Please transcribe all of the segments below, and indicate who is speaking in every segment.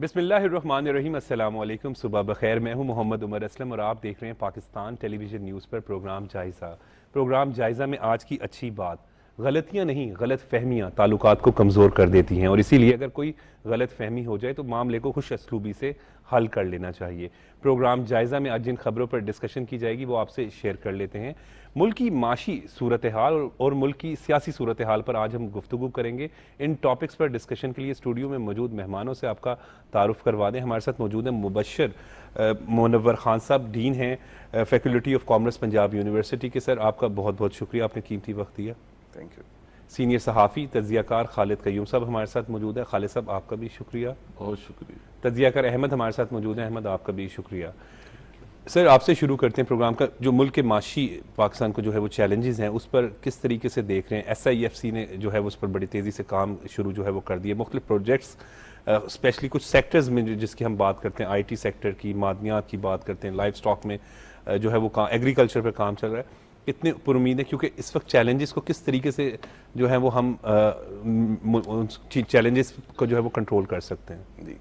Speaker 1: بسم اللہ الرحمن الرحیم، السلام علیکم، صبح بخیر۔ میں ہوں محمد عمر اسلم اور آپ دیکھ رہے ہیں پاکستان ٹیلی ویژن نیوز پر پروگرام جائزہ۔ پروگرام جائزہ میں آج کی اچھی بات، غلطیاں نہیں، غلط فہمیاں تعلقات کو کمزور کر دیتی ہیں، اور اسی لیے اگر کوئی غلط فہمی ہو جائے تو معاملے کو خوش اسلوبی سے حل کر لینا چاہیے۔ پروگرام جائزہ میں آج جن خبروں پر ڈسکشن کی جائے گی وہ آپ سے شیئر کر لیتے ہیں۔ ملک کی معاشی صورتحال اور ملک کی سیاسی صورتحال پر آج ہم گفتگو کریں گے۔ ان ٹاپکس پر ڈسکشن کے لیے اسٹوڈیو میں موجود مہمانوں سے آپ کا تعارف کروا دیں۔ ہمارے ساتھ موجود ہیں مبشر منور خان صاحب، ڈین ہیں faculty of commerce Punjab university کے۔ سر آپ کا بہت بہت شکریہ، آپ نے قیمتی وقت دیا۔
Speaker 2: Thank you.
Speaker 1: سینئر صحافی تجزیہ کار خالد قیوم صاحب ہمارے ساتھ موجود ہے۔ خالد صاحب آپ کا بھی شکریہ۔
Speaker 2: بہت شکریہ۔
Speaker 1: تجزیہ کار احمد ہمارے ساتھ موجود ہیں۔ احمد آپ کا بھی شکریہ۔ سر آپ سے شروع کرتے ہیں پروگرام کا۔ جو ملک کے معاشی پاکستان کو جو ہے وہ چیلنجز ہیں اس پر کس طریقے سے دیکھ رہے ہیں؟ ایس آئی ایف سی نے جو ہے وہ اس پر بڑی تیزی سے کام شروع جو ہے وہ کر دیے، مختلف پروجیکٹس اسپیشلی کچھ سیکٹرز میں جس کی ہم بات کرتے ہیں، آئی ٹی سیکٹر کی، معدنیات کی بات کرتے ہیں، لائف سٹاک میں جو ہے وہ ایگریکلچر پہ کام چل رہا ہے۔ کتنے پر امید ہے، کیونکہ اس وقت چیلنجز کو کس طریقے سے جو ہے وہ ہم چیلنجز کو جو ہے وہ کنٹرول کر سکتے ہیں؟
Speaker 2: جی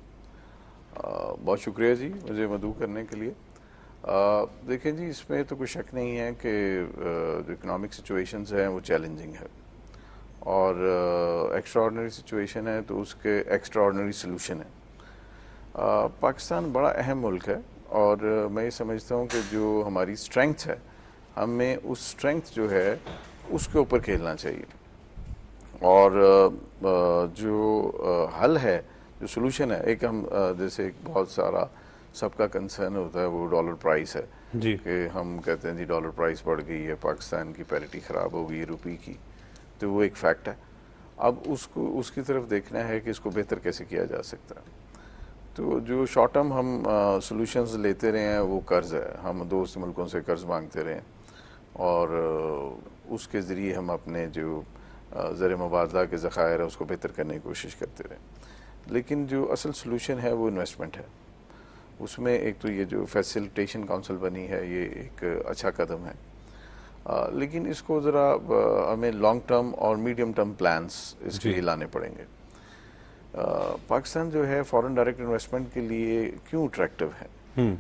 Speaker 2: بہت شکریہ جی مجھے مدعو کرنے کے لیے۔ دیکھیں جی، اس میں تو کوئی شک نہیں ہے کہ جو اکنامک سچویشنز ہیں وہ چیلنجنگ ہے، اور ایکسٹرا آرڈنری سچویشن ہے تو اس کے ایکسٹرا آرڈنری سلوشن ہے۔ پاکستان بڑا اہم ملک ہے، اور میں یہ سمجھتا ہوں کہ جو ہماری اسٹرینگتھ ہے ہمیں اس اسٹرینگتھ جو ہے اس کے اوپر کھیلنا چاہیے، اور جو حل ہے، جو سلوشن ہے، ایک ہم جیسے ایک بہت سارا سب کا کنسرن ہوتا ہے وہ ڈالر پرائس ہے
Speaker 1: جی،
Speaker 2: کہ ہم کہتے ہیں جی ڈالر پرائس بڑھ گئی ہے، پاکستان کی پیرٹی خراب ہو گئی ہے روپی کی، تو وہ ایک فیکٹ ہے۔ اب اس کی طرف دیکھنا ہے کہ اس کو بہتر کیسے کیا جا سکتا ہے۔ تو جو شارٹ ٹرم ہم سولوشنز لیتے رہے ہیں وہ قرض ہے، ہم دوست ملکوں سے قرض مانگتے رہے ہیں، اور اس کے ذریعے ہم اپنے جو زر مبادلہ کے ذخائر ہے اس کو بہتر کرنے کی کوشش کرتے رہے۔ لیکن جو اصل سلوشن ہے وہ انویسٹمنٹ ہے۔ اس میں ایک تو یہ جو فیسیلیٹیشن کونسل بنی ہے یہ ایک اچھا قدم ہے، لیکن اس کو ذرا ہمیں لانگ ٹرم اور میڈیم ٹرم پلانس اس کے لیے لانے پڑیں گے۔ پاکستان جو ہے فارن ڈائریکٹ انویسٹمنٹ کے لیے کیوں اٹریکٹیو ہے،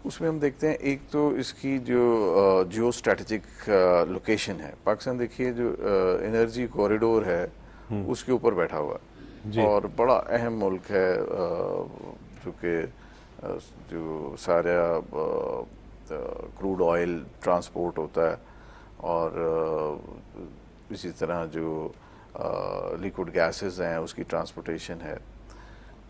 Speaker 2: اس میں ہم دیکھتے ہیں ایک تو اس کی جو جیو اسٹریٹجک لوکیشن ہے۔ پاکستان دیکھیے جو انرجی کوریڈور ہے اس کے اوپر بیٹھا ہوا ہے، اور بڑا اہم ملک ہے، چونکہ جو سارا کروڈ آئل ٹرانسپورٹ ہوتا ہے، اور اسی طرح جو لیکوڈ گیسز ہیں اس کی ٹرانسپورٹیشن ہے،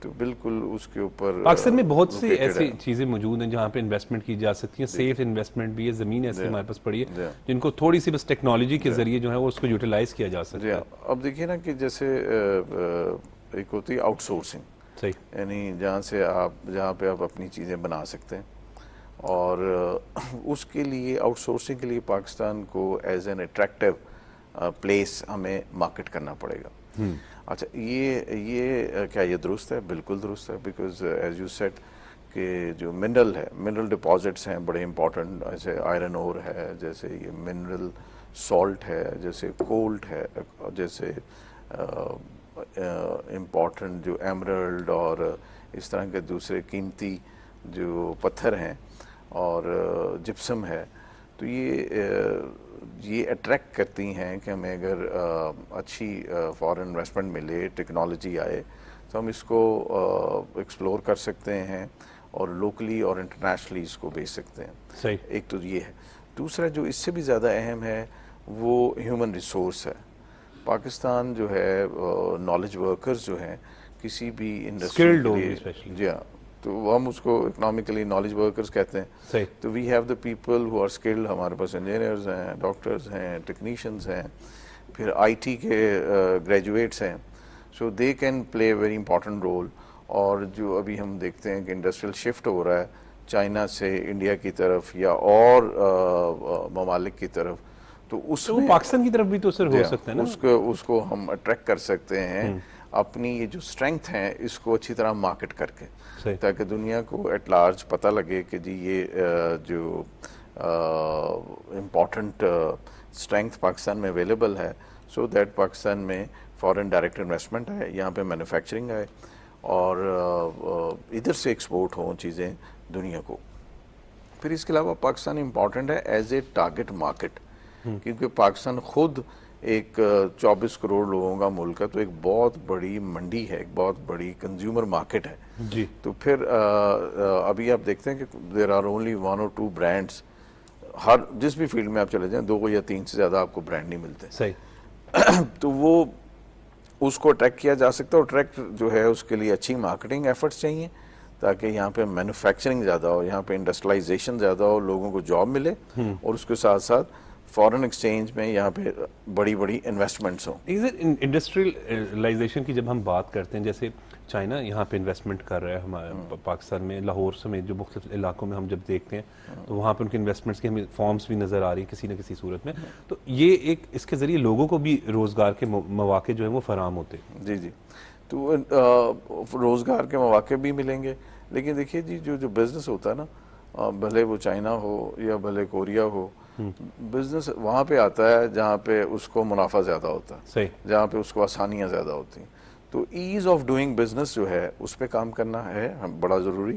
Speaker 2: تو بالکل اس کے اوپر
Speaker 1: پاکستان میں بہت سی ایسی چیزیں موجود ہیں جہاں پہ انویسٹمنٹ کی جا سکتی ہیں، سیف انویسٹمنٹ بھی ہے، زمین ایسی ہمارے پاس پڑی ہے جن کو تھوڑی سی بس ٹیکنالوجی کے ذریعے جو ہے وہ اس کو یوٹیلائز کیا جا سکتا ہے۔
Speaker 2: اب دیکھیے نا کہ جیسے ایک ہوتی ہے آؤٹ سورسنگ،
Speaker 1: صحیح،
Speaker 2: یعنی جہاں پہ آپ اپنی چیزیں بنا سکتے ہیں، اور اس کے لیے آؤٹ سورسنگ کے لیے پاکستان کو ایز این اٹریکٹیو پلیس ہمیں مارکیٹ کرنا پڑے گا۔ اچھا، یہ کیا یہ درست ہے؟ بالکل درست ہے، بیکاز ایز یو سیٹ کہ جو منرل ڈپازٹس ہیں بڑے امپورٹنٹ، جیسے آئرن اور ہے، جیسے یہ منرل سالٹ ہے، جیسے کولٹ ہے، جیسے امپورٹنٹ جو ایمرلڈ اور اس طرح کے دوسرے قیمتی جو پتھر ہیں، اور جپسم ہے، تو یہ اٹریکٹ کرتی ہیں کہ ہمیں اگر اچھی فارن انویسٹمنٹ ملے، ٹیکنالوجی آئے، تو ہم اس کو ایکسپلور کر سکتے ہیں اور لوکلی اور انٹرنیشنلی اس کو بیچ سکتے ہیں۔
Speaker 1: صحیح،
Speaker 2: ایک تو یہ ہے۔ دوسرا جو اس سے بھی زیادہ اہم ہے وہ ہیومن ریسورس ہے۔ پاکستان جو ہے نالج ورکرز جو ہیں کسی بھی انڈسٹری کے لیے، جی ہاں، تو ہم اس کو اکنامکلی نالج ورکرز کہتے ہیں۔
Speaker 1: صحیح،
Speaker 2: تو we have the people who are skilled, ہمارے پاس انجینئرز ہیں، ڈاکٹرز ہیں، ٹیکنیشینز ہیں، پھر آئی ٹی کے گریجویٹس ہیں، so they can play a very important role. اور جو ابھی ہم دیکھتے ہیں کہ انڈسٹریل شفٹ ہو رہا ہے چائنا سے انڈیا کی طرف یا اور ممالک کی طرف، تو اس میں
Speaker 1: پاکستان کی طرف بھی تو سر ہو سکتا ہے نا،
Speaker 2: اس کو ہم اٹریکٹ کر سکتے ہیں اپنی یہ جو اسٹرینگتھ ہیں اس کو اچھی طرح مارکیٹ کر کے، تاکہ دنیا کو ایٹ لارج پتہ لگے کہ جی یہ جو امپورٹنٹ اسٹرینگتھ پاکستان میں اویلیبل ہے، سو دیٹ پاکستان میں فارن ڈائریکٹ انویسٹمنٹ ہے، یہاں پہ مینوفیکچرنگ ہے، اور ادھر سے ایکسپورٹ ہوں چیزیں دنیا کو. پھر اس کے علاوہ پاکستان امپورٹنٹ ہے ایز اے ٹارگٹ مارکیٹ, کیونکہ پاکستان خود ایک 24 کروڑ لوگوں کا ملک ہے, تو ایک بہت بڑی منڈی ہے, ایک بہت بڑی کنزیومر مارکیٹ ہے.
Speaker 1: جی.
Speaker 2: تو پھر ابھی آپ دیکھتے ہیں کہ there are only 1 or 2 brands, ہر جس بھی فیلڈ میں آپ چلے جائیں 2 یا 3 سے زیادہ آپ کو برانڈ نہیں ملتے.
Speaker 1: صحیح.
Speaker 2: تو وہ اس کو اٹریکٹ کیا جا سکتا ہے, اور اٹریکٹ جو ہے اس کے لیے اچھی مارکیٹنگ ایفرٹس چاہیے تاکہ یہاں پہ مینوفیکچرنگ زیادہ ہو, یہاں پہ انڈسٹریلائزیشن زیادہ ہو, لوگوں کو جاب ملے, اور اس کے ساتھ ساتھ فارن ایکسچینج میں یہاں پہ بڑی بڑی انویسٹمنٹس ہوں.
Speaker 1: انڈسٹریلائزیشن کی جب ہم بات کرتے ہیں, جیسے چائنا یہاں پہ انویسٹمنٹ کر رہا ہے ہمارے پاکستان میں, لاہور سمیت جو مختلف علاقوں میں ہم جب دیکھتے ہیں تو وہاں پہ ان کے انویسٹمنٹس کی ہمیں فارمز بھی نظر آ رہی ہیں کسی نہ کسی صورت میں. تو یہ ایک اس کے ذریعے لوگوں کو بھی روزگار کے مواقع جو ہیں وہ فراہم ہوتے ہیں.
Speaker 2: جی جی, تو روزگار کے مواقع بھی ملیں گے. لیکن دیکھیے جی, جو بزنس ہوتا ہے نا, بھلے وہ چائنا ہو یا بھلے کوریا ہو, بزنس وہاں پہ آتا ہے جہاں پہ اس کو منافع زیادہ ہوتا ہے,
Speaker 1: صحیح,
Speaker 2: جہاں پہ اس کو آسانیاں زیادہ ہوتی ہیں. تو ایز آف ڈوئنگ بزنس جو ہے اس پہ کام کرنا ہے بڑا ضروری,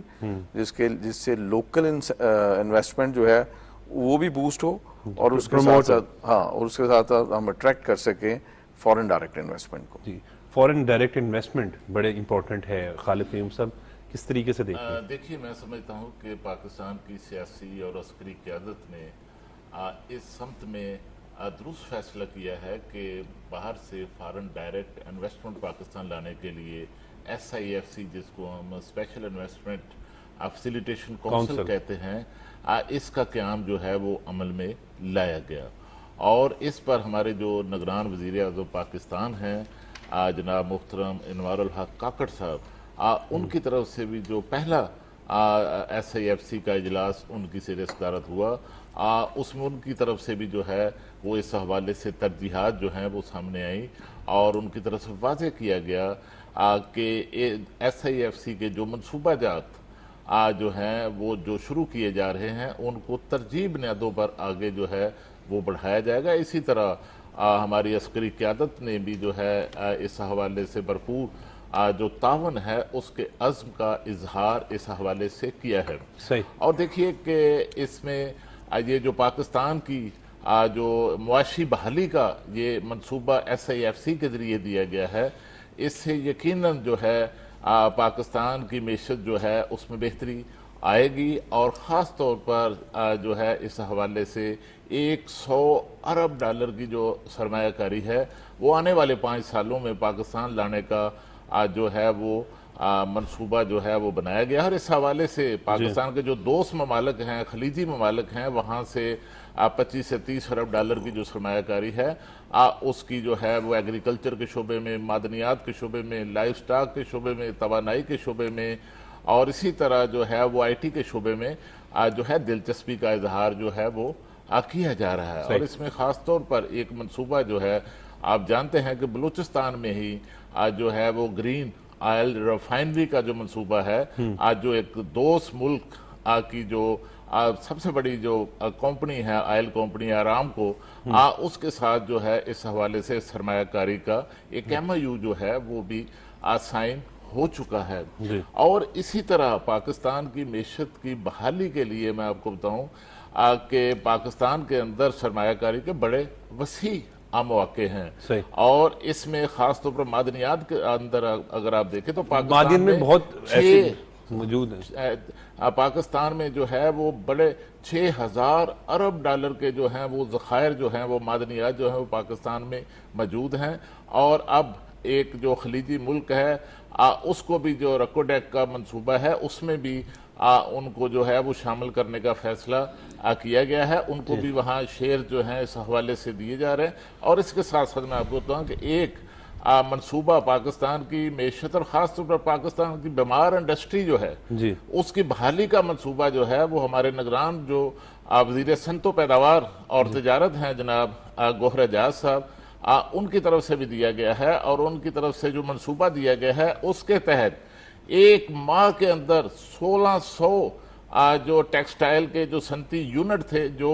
Speaker 2: جس سے لوکل انویسٹمنٹ جو ہے وہ بھی بوسٹ ہو, اور اس کے ساتھ ساتھ اور اس کے ساتھ ساتھ ہم اٹریکٹ کر سکیں فارن ڈائریکٹ انویسٹمنٹ کو.
Speaker 1: جی, فارن ڈائریکٹ انویسٹمنٹ بڑے امپورٹنٹ ہے. خالد فہیم صاحب کس طریقے سے دیکھتے ہیں؟
Speaker 3: دیکھیے, میں سمجھتا ہوں کہ پاکستان کی سیاسی اور عسکری قیادت نے اس سمت میں درست فیصلہ کیا ہے کہ باہر سے فارن ڈائریکٹ انویسٹمنٹ پاکستان لانے کے لیے SIFC, جس کو ہم اسپیشل انویسٹمنٹ فیسیلیٹیشن کونسل کہتے ہیں, اس کا قیام جو ہے وہ عمل میں لایا گیا. اور اس پر ہمارے جو نگران وزیر اعظم پاکستان ہیں جناب محترم انوار الحق کاکڑ صاحب, ان کی طرف سے بھی جو پہلا SIFC کا اجلاس ان کی زیر صدارت ہوا, اس میں ان کی طرف سے بھی جو ہے وہ اس حوالے سے ترجیحات جو ہیں وہ سامنے آئیں, اور ان کی طرف سے واضح کیا گیا کہ SIFC کے جو منصوبہ جات جو ہیں وہ جو شروع کیے جا رہے ہیں ان کو ترجیح بنیادوں پر آگے جو ہے وہ بڑھایا جائے گا. اسی طرح ہماری عسکری قیادت نے بھی جو ہے اس حوالے سے بھرپور جو تعاون ہے اس کے عزم کا اظہار اس حوالے سے کیا ہے.
Speaker 1: صحیح.
Speaker 3: اور دیکھیے کہ اس میں یہ جو پاکستان کی جو معاشی بحالی کا یہ منصوبہ SIFC کے ذریعے دیا گیا ہے, اس سے یقیناً جو ہے پاکستان کی معیشت جو ہے اس میں بہتری آئے گی, اور خاص طور پر جو ہے اس حوالے سے $100 ارب کی جو سرمایہ کاری ہے وہ آنے والے 5 سالوں میں پاکستان لانے کا جو ہے وہ منصوبہ جو ہے وہ بنایا گیا. اور اس حوالے سے پاکستان کے جو دوست ممالک ہیں, خلیجی ممالک ہیں, وہاں سے 25 سے 30 ارب کی جو سرمایہ کاری ہے اس کی جو ہے وہ ایگریکلچر کے شعبے میں, معدنیات کے شعبے میں, لائف سٹاک کے شعبے میں, توانائی کے شعبے میں, اور اسی طرح جو ہے وہ IT کے شعبے میں جو ہے دلچسپی کا اظہار جو ہے وہ کیا جا رہا ہے. اور اس میں خاص طور پر ایک منصوبہ جو ہے آپ جانتے ہیں کہ بلوچستان میں ہی جو ہے وہ گرین آئل ریفائنری کا جو منصوبہ ہے, جو ایک دوست ملک کی جو سب سے بڑی جو کمپنی ہے آئل کمپنی آرامکو, اس کے ساتھ جو ہے اس حوالے سے سرمایہ کاری کا ایک MOU جو ہے وہ بھی سائن ہو چکا ہے. اور اسی طرح پاکستان کی معیشت کی بحالی کے لیے میں آپ کو بتاؤں کہ پاکستان کے اندر سرمایہ کاری کے بڑے وسیع مواقع ہیں, اور اس میں خاص طور پر معدنیات کے اندر اگر آپ دیکھیں تو پاکستان میں
Speaker 1: بہت ایسے موجود ہیں.
Speaker 3: پاکستان میں جو ہے وہ بڑے 6000 ارب کے جو ہیں وہ ذخائر جو ہیں وہ معدنیات جو ہیں وہ پاکستان میں موجود ہیں. اور اب ایک جو خلیجی ملک ہے اس کو بھی جو رکوڈیک کا منصوبہ ہے اس میں بھی ان کو جو ہے وہ شامل کرنے کا فیصلہ کیا گیا ہے, ان کو بھی وہاں شیئر جو ہیں اس حوالے سے دیے جا رہے ہیں. اور اس کے ساتھ ساتھ میں آپ کو بتاؤں کہ ایک منصوبہ پاکستان کی معیشت اور خاص طور پر پاکستان کی بیمار انڈسٹری جو ہے اس کی بحالی کا منصوبہ جو ہے وہ ہمارے نگران جو وزیر صنعت و پیداوار اور تجارت ہیں جناب گوہر اعجاز صاحب, ان کی طرف سے بھی دیا گیا ہے. اور ان کی طرف سے جو منصوبہ دیا گیا ہے اس کے تحت ایک ماہ کے اندر 1600 جو ٹیکسٹائل کے جو صنعتی یونٹ تھے جو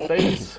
Speaker 3: 23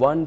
Speaker 4: $1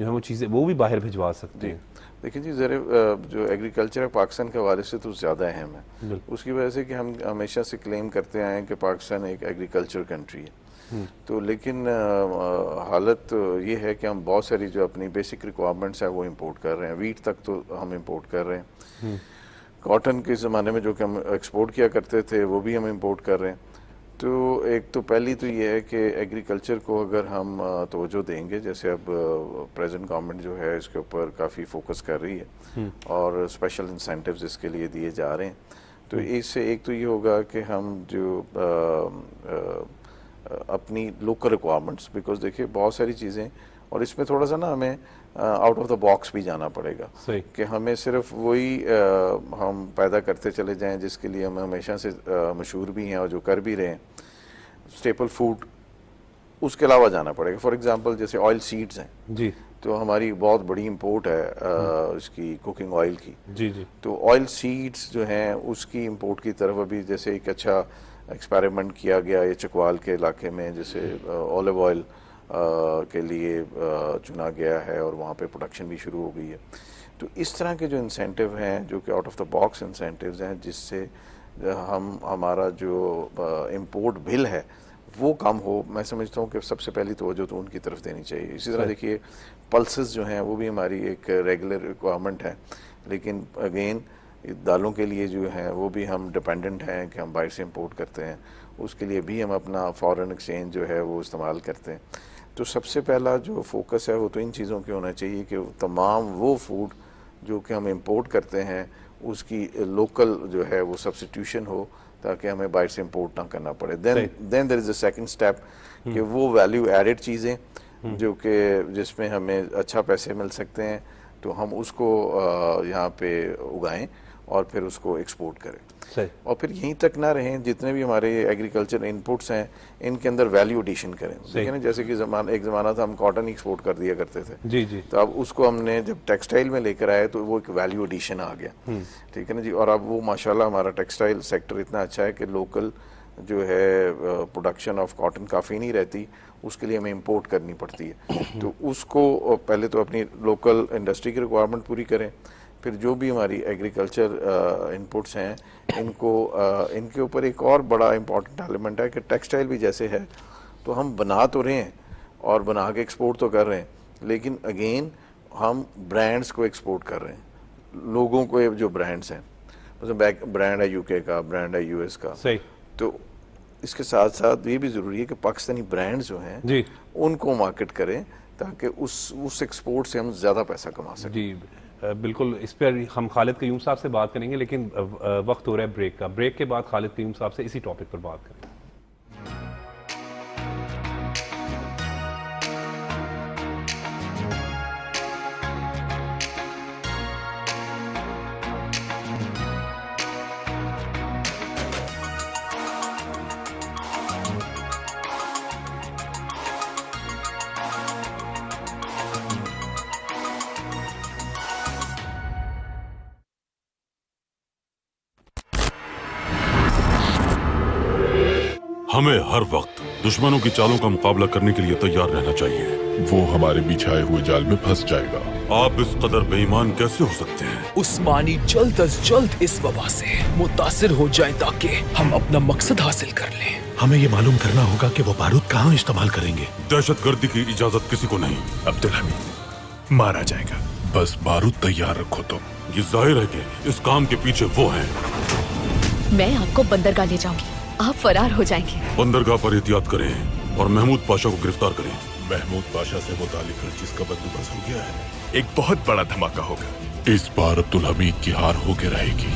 Speaker 1: جو ہے وہ چیزیں وہ بھی باہر بھجوا سکتے ہیں.
Speaker 2: دیکھیں جی ذرا جو ایگریکلچر ہے پاکستان کے حوالے سے تو زیادہ اہم ہے, اس کی وجہ سے کہ ہم ہمیشہ سے کلیم کرتے آئے ہیں کہ پاکستان ایک ایگریکلچر کنٹری ہے, تو لیکن حالت یہ ہے کہ ہم بہت ساری جو اپنی بیسک ریکوائرمنٹس ہیں وہ امپورٹ کر رہے ہیں. ویٹ تک تو ہم امپورٹ کر رہے ہیں, کاٹن کے زمانے میں جو کہ ہم ایکسپورٹ کیا کرتے تھے وہ بھی ہم امپورٹ کر رہے ہیں. تو ایک تو پہلی تو یہ ہے کہ ایگریکلچر کو اگر ہم توجہ دیں گے, جیسے اب پریزنٹ گورنمنٹ جو ہے اس کے اوپر کافی فوکس کر رہی ہے اور اسپیشل انسینٹیوز اس کے لیے دیے جا رہے ہیں, تو اس سے ایک تو یہ ہوگا کہ ہم جو اپنی لوکل ریکوائرمنٹس, بیکاز دیکھیے بہت ساری چیزیں, اور اس میں تھوڑا سا نا ہمیں آؤٹ آف دا باکس بھی جانا پڑے گا کہ ہمیں صرف وہی ہم پیدا کرتے چلے جائیں جس کے لیے ہم ہمیشہ سے مشہور بھی ہیں اور جو کر بھی رہے ہیں, اسٹیپل فوڈ, اس کے علاوہ جانا پڑے گا. فار ایگزامپل جیسے آئل سیڈز ہیں
Speaker 1: جی,
Speaker 2: تو ہماری بہت بڑی امپورٹ ہے اس کی کوکنگ آئل کی.
Speaker 1: جی جی,
Speaker 2: تو آئل سیڈز جو ہیں اس کی امپورٹ کی طرف ابھی جیسے ایک اچھا ایکسپیریمنٹ کیا گیا یہ چکوال کے علاقے میں, جیسے اولیو آئل کے لیے چنا گیا ہے اور وہاں پہ پروڈکشن بھی شروع ہو گئی ہے. تو اس طرح کے جو انسینٹیو ہیں جو کہ out of the box incentives ہیں, جس سے ہمارا جو امپورٹ بل ہے وہ کم ہو, میں سمجھتا ہوں کہ سب سے پہلی توجہ تو ان کی طرف دینی چاہیے. اسی طرح دیکھیے پلسز جو ہیں وہ بھی ہماری ایک ریگولر ریکوائرمنٹ ہے, لیکن اگین دالوں کے لیے جو ہیں وہ بھی ہم ڈپینڈنٹ ہیں کہ ہم باہر سے امپورٹ کرتے ہیں, اس کے لیے بھی ہم اپنا فارن ایکسچینج جو ہے وہ استعمال کرتے ہیں. تو سب سے پہلا جو فوکس ہے وہ تو ان چیزوں کی ہونا چاہیے کہ تمام وہ فوڈ جو کہ ہم امپورٹ کرتے ہیں اس کی لوکل جو ہے وہ سبسٹیوشن ہو, تاکہ ہمیں باہر سے امپورٹ نہ کرنا پڑے. دین دیر از اے سیکنڈ اسٹیپ کہ وہ ویلیو ایڈڈ چیزیں جو کہ جس میں ہمیں اچھا پیسے مل سکتے ہیں تو ہم اس کو یہاں پہ اگائیں اور پھر اس کو ایکسپورٹ کریں. اور پھر یہیں تک نہ رہیں, جتنے بھی ہمارے ایگریکلچر انپٹس ہیں ان کے اندر ویلیو ایڈیشن کریں. دیکھیں نا جیسے کہ ایک زمانہ تھا ہم کاٹن ایکسپورٹ کر دیا کرتے تھے,
Speaker 1: جی جی,
Speaker 2: تو اب اس کو ہم نے جب ٹیکسٹائل میں لے کر آئے تو وہ ایک ویلیو ایڈیشن آ گیا, ٹھیک ہے نا جی. اور اب وہ ماشاءاللہ ہمارا ٹیکسٹائل سیکٹر اتنا اچھا ہے کہ لوکل جو ہے پروڈکشن آف کاٹن کافی نہیں رہتی, اس کے لیے ہمیں امپورٹ کرنی پڑتی ہے. تو اس کو پہلے تو اپنی لوکل انڈسٹری کی ریکوائرمنٹ پوری کریں, پھر جو بھی ہماری ایگریکلچر انپٹس ہیں ان کو ان کے اوپر ایک اور بڑا امپورٹنٹ ایلیمنٹ ہے کہ ٹیکسٹائل بھی جیسے ہے تو ہم بنا تو رہے ہیں اور بنا کے ایکسپورٹ تو کر رہے ہیں, لیکن اگین ہم برانڈز کو ایکسپورٹ کر رہے ہیں, لوگوں کو جو برانڈز ہیں, مثلا برانڈ ہے یو کے کا, برانڈ ہے یو ایس کا. تو اس کے ساتھ ساتھ یہ بھی ضروری ہے کہ پاکستانی برانڈز جو ہیں
Speaker 1: جی,
Speaker 2: ان کو مارکیٹ کریں تاکہ اس ایکسپورٹ سے ہم زیادہ پیسہ کما سکیں.
Speaker 1: جی بالکل, اس پر ہم خالد قیوم صاحب سے بات کریں گے, لیکن وقت ہو رہا ہے بریک کا. بریک کے بعد خالد قیوم صاحب سے اسی ٹاپک پر بات کریں گے.
Speaker 5: ہمیں ہر وقت دشمنوں کی چالوں کا مقابلہ کرنے کے لیے تیار رہنا چاہیے.
Speaker 6: وہ ہمارے بچھائے ہوئے جال میں پھنس جائے گا.
Speaker 5: آپ اس قدر بے ایمان کیسے ہو سکتے ہیں؟
Speaker 7: عثمانی جلد از جلد اس وبا سے متاثر ہو جائیں تاکہ ہم اپنا مقصد حاصل کر لیں.
Speaker 8: ہمیں یہ معلوم کرنا ہوگا کہ وہ بارود کہاں استعمال کریں گے.
Speaker 5: دہشت گردی کی اجازت کسی کو نہیں.
Speaker 8: عبدالحمید مارا جائے گا.
Speaker 6: بس بارود تیار رکھو. تو
Speaker 5: یہ ظاہر ہے کہ اس کام کے پیچھے وہ ہیں.
Speaker 9: میں آپ کو بندرگاہ لے جاؤں گی, آپ فرار ہو جائیں گے.
Speaker 5: بندرگاہ پر احتیاط کریں اور محمود پاشا کو گرفتار کریں.
Speaker 6: محمود پاشا سے متعلق ہر چیز کا بندوبست ہو گیا ہے.
Speaker 8: ایک بہت بڑا دھماکہ ہوگا.
Speaker 6: اس بار عبدالحمید کی ہار ہو کے رہے گی.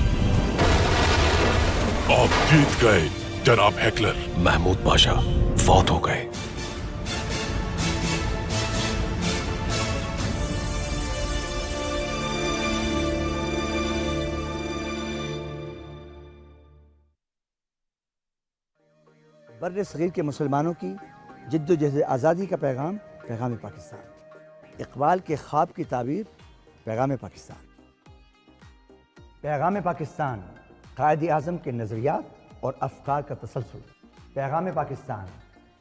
Speaker 5: آپ جیت گئے جناب ہیکلر.
Speaker 8: محمود پاشا فوت ہو گئے.
Speaker 10: بر صغیر کے مسلمانوں کی جد و جہد آزادی کا پیغام, پیغام پاکستان. اقبال کے خواب کی تعبیر, پیغام پاکستان. پیغام پاکستان قائد اعظم کے نظریات اور افکار کا تسلسل. پیغام پاکستان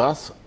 Speaker 3: 10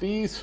Speaker 3: 30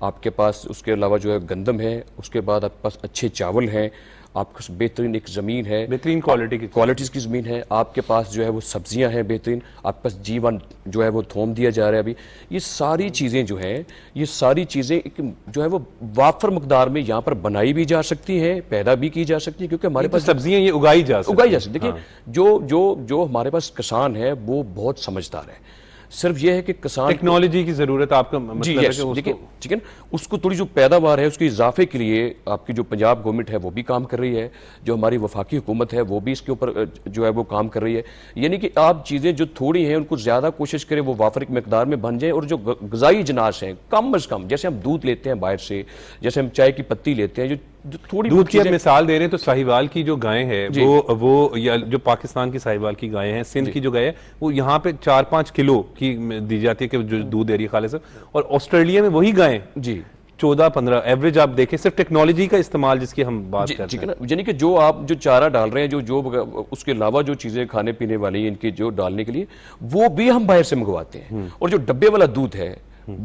Speaker 4: آپ کے پاس اس کے علاوہ جو ہے گندم ہے، اس کے بعد آپ کے پاس اچھے چاول ہیں، آپ کے پاس بہترین ایک زمین ہے،
Speaker 1: بہترین
Speaker 4: کوالٹیز کی زمین ہے، آپ کے پاس جو ہے وہ سبزیاں ہیں بہترین، آپ کے پاس G1 جو ہے وہ تھوم دیا جا رہا ہے ابھی. یہ ساری چیزیں جو ہیں، یہ ساری چیزیں ایک جو ہے وہ وافر مقدار میں یہاں پر بنائی بھی جا سکتی ہیں، پیدا بھی کی جا سکتی ہیں، کیونکہ ہمارے پاس
Speaker 1: سبزیاں یہ اگائی جا سکتی.
Speaker 4: دیکھیں جو ہمارے پاس کسان ہے وہ بہت سمجھدار ہے. صرف یہ ہے کہ کسان
Speaker 1: ٹیکنالوجی کی ضرورت آپ کا مطلب ہے کہ
Speaker 4: دیکھیں ٹھیک ہے، اس کو تھوڑی جو پیداوار ہے اس کے اضافے کے لیے آپ کی جو پنجاب گورنمنٹ ہے وہ بھی کام کر رہی ہے، جو ہماری وفاقی حکومت ہے وہ بھی اس کے اوپر جو ہے وہ کام کر رہی ہے. یعنی کہ آپ چیزیں جو تھوڑی ہیں ان کو زیادہ کوشش کریں وہ وافر مقدار میں بن جائیں، اور جو غذائی اجناس ہیں کم از کم، جیسے ہم دودھ لیتے ہیں باہر سے، جیسے ہم چائے کی پتی لیتے ہیں، جو تھوڑی
Speaker 1: دودھ کی مثال دے رہے ہیں تو ساہیوال کی جو گائیں ہیں وہ یا جو پاکستان کی ساہیوال کی گائیں ہیں، سندھ کی جو گائیں ہیں وہ یہاں پہ 4-5 کلو کی دی جاتی ہے کہ جو دودھ دے رہی ہے خالص، اور آسٹریلیا میں وہی گائیں 14-15 ایوریج آپ دیکھیں، صرف ٹیکنالوجی کا استعمال جس کی ہم بات کرتے ہیں.
Speaker 4: یعنی کہ جو آپ جو چارہ ڈال رہے ہیں، جو اس کے علاوہ جو چیزیں کھانے پینے والی ان کی جو ڈالنے کے لیے وہ بھی ہم باہر سے منگواتے ہیں، اور جو ڈبے والا دودھ ہے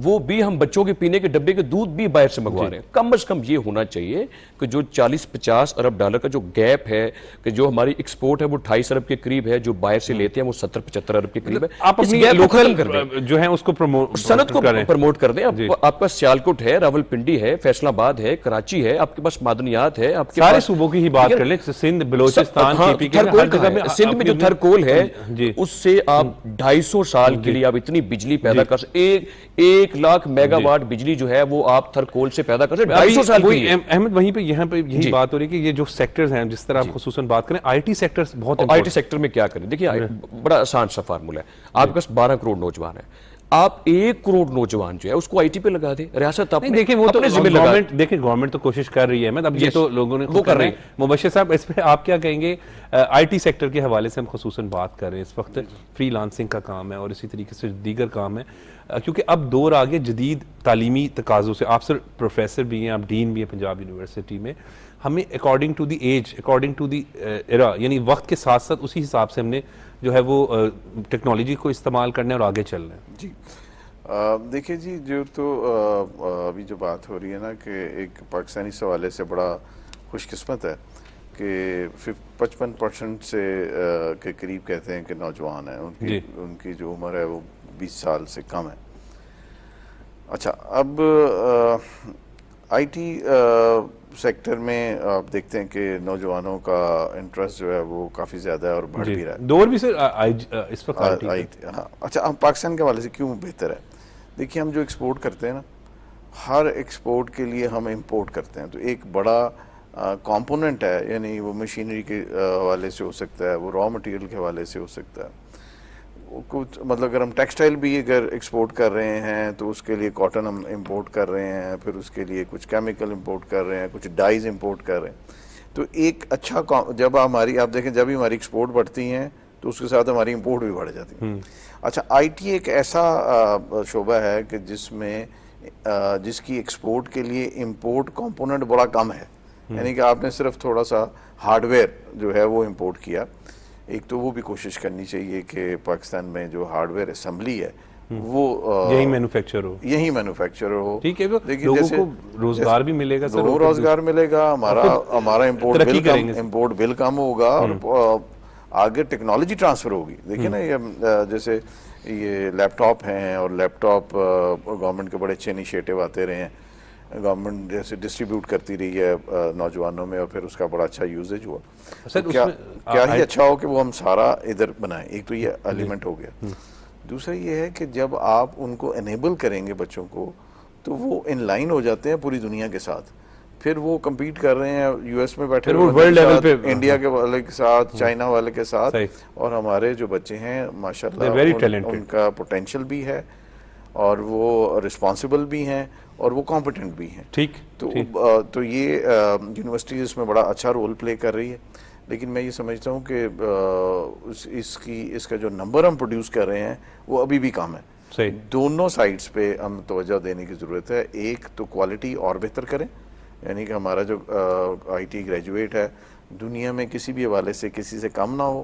Speaker 4: وہ بھی ہم بچوں کے پینے کے ڈبے کے دودھ بھی باہر سے منگوا رہے ہیں. کم از کم یہ ہونا چاہیے کہ جو 40-50 ارب ڈالر کا جو گیپ ہے کہ جو ہماری ایکسپورٹ ہے وہ 28 ارب کے قریب ہے، جو باہر سے لیتے ہیں وہ 70-75 ارب کے قریب ہے.
Speaker 1: آپ اپنی لوکل جو ہیں اس کو
Speaker 4: صنعت کو پروموٹ کر دیں. آپ کے پاس سیالکوٹ ہے، راولپنڈی ہے، فیصل آباد ہے، کراچی ہے، آپ کے پاس معدنیات ہے، آپ کے
Speaker 1: سارے صوبوں کی ہی بات کر لیں، سندھ، بلوچستان،
Speaker 4: سندھ میں جو تھرکول ہے اس سے آپ 250 سال کے لیے آپ اتنی بجلی پیدا کر سکتے، 1 لاکھ میگا واٹ بجلی جو ہے وہ آپ تھرکول سے پیدا کر سکتے 250 سال کے لیے.
Speaker 1: احمد وہیں پہ یہاں پہ یہی بات ہو رہی ہے کہ یہ جو سیکٹرز ہیں جس طرح آپ خصوصاً بات کریں آئی ٹی سیکٹرز بہت
Speaker 4: آئی ٹی سیکٹر میں کیا کریں. دیکھیے بڑا آسان سا فارمولا ہے، آپ کے پاس 12 کروڑ نوجوان ہیں، آپ 1 کروڑ نوجوان جو ہے اس کو آئی ٹی پہ لگا دیں. ریاست اپنے
Speaker 1: دیکھیں وہ تو گورنمنٹ تو کوشش کر رہی ہے. اب یہ تو لوگوں نے وہ کر رہے ہیں. مبشر صاحب اس پہ آپ کیا کہیں گے؟ آئی ٹی سیکٹر کے حوالے سے ہم خصوصاً بات کر رہے ہیں، اس وقت فری لانسنگ کا کام ہے اور اسی طریقے سے دیگر کام ہے، کیونکہ اب دور آگے جدید تعلیمی تقاضوں سے. آپ صرف پروفیسر بھی ہیں، آپ ڈین بھی ہیں پنجاب یونیورسٹی میں. ہمیں according to the age, according to the era, یعنی وقت کے ساتھ ساتھ اسی حساب سے ہم نے جو ہے وہ ٹیکنالوجی کو استعمال کرنا ہے اور آگے چلنا ہے.
Speaker 2: جی دیکھیں جی، جو تو ابھی جو بات ہو رہی ہے نا کہ ایک پاکستانی اس حوالے سے بڑا خوش قسمت ہے کہ 55% سے کے قریب کہتے ہیں کہ نوجوان ہیں، ان کی جو عمر ہے وہ 20 سال سے کم ہے. اچھا، اب آئی ٹی سیکٹر میں آپ دیکھتے ہیں کہ نوجوانوں کا انٹرسٹ جو ہے وہ کافی زیادہ ہے اور بڑھ بھی رہا ہے.
Speaker 1: دور بھی سر اس وقت
Speaker 2: ہاں. اچھا، ہم پاکستان کے حوالے سے کیوں بہتر ہے؟ دیکھیے ہم جو ایکسپورٹ کرتے ہیں نا، ہر ایکسپورٹ کے لیے ہم امپورٹ کرتے ہیں، تو ایک بڑا کمپوننٹ ہے، یعنی وہ مشینری کے حوالے سے ہو سکتا ہے، وہ را مٹیریل کے حوالے سے ہو سکتا ہے. کچھ مطلب اگر ہم ٹیکسٹائل بھی اگر ایکسپورٹ کر رہے ہیں تو اس کے لیے کاٹن ہم امپورٹ کر رہے ہیں، پھر اس کے لیے کچھ کیمیکل امپورٹ کر رہے ہیں، کچھ ڈائز امپورٹ کر رہے ہیں. تو ایک اچھا جب ہماری آپ دیکھیں جب ہماری ایکسپورٹ بڑھتی ہیں تو اس کے ساتھ ہماری امپورٹ بھی بڑھ جاتی ہے. اچھا، آئی ٹی ایک ایسا شعبہ ہے کہ جس کی ایکسپورٹ کے لیے امپورٹ کمپوننٹ بڑا کم ہے، یعنی کہ آپ نے صرف تھوڑا سا ہارڈ ویئر جو ہے وہ امپورٹ کیا. ایک تو وہ بھی کوشش کرنی چاہیے کہ پاکستان میں جو ہارڈ ویئر اسمبلی ہے وہ
Speaker 1: یہی مینوفیکچر ہو.
Speaker 2: ٹھیک ہے،
Speaker 1: لوگوں کو روزگار بھی ملے گا،
Speaker 2: روزگار ملے گا، ہمارا امپورٹ بل کم ہوگا اور آگے ٹیکنالوجی ٹرانسفر ہوگی. دیکھیں نا، یہ جیسے یہ لیپ ٹاپ ہیں، اور لیپ ٹاپ گورنمنٹ کے بڑے اچھے انیشیٹو آتے رہے ہیں، گورنمنٹ جیسے ڈسٹریبیوٹ کرتی رہی ہے نوجوانوں میں، اور پھر اس کا بڑا اچھا یوزیج ہوا. کیا ہی اچھا ہو کہ وہ ہم سارا ادھر بنائیں. ایک تو یہ ایلیمنٹ ہو گیا. دوسرا یہ ہے کہ جب آپ ان کو انیبل کریں گے بچوں کو تو وہ ان لائن ہو جاتے ہیں پوری دنیا کے ساتھ. پھر وہ کمپیٹ کر رہے ہیں یو ایس میں بیٹھے ہوئے، انڈیا کے والے کے ساتھ، چائنا والے کے ساتھ، اور ہمارے جو بچے ہیں ماشاءاللہ ان کا پوٹینشیل بھی ہے اور وہ رسپانسبل بھی ہیں اور وہ کمپیٹنٹ بھی ہیں.
Speaker 1: ٹھیک.
Speaker 2: تو یہ یونیورسٹیز اس میں بڑا اچھا رول پلے کر رہی ہے. لیکن میں یہ سمجھتا ہوں کہ اس کا جو نمبر ہم پروڈیوس کر رہے ہیں وہ ابھی بھی کم ہے. دونوں سائڈز پہ ہم توجہ دینے کی ضرورت ہے. ایک تو کوالٹی اور بہتر کریں، یعنی کہ ہمارا جو آئی ٹی گریجویٹ ہے دنیا میں کسی بھی حوالے سے کسی سے کم نہ ہو.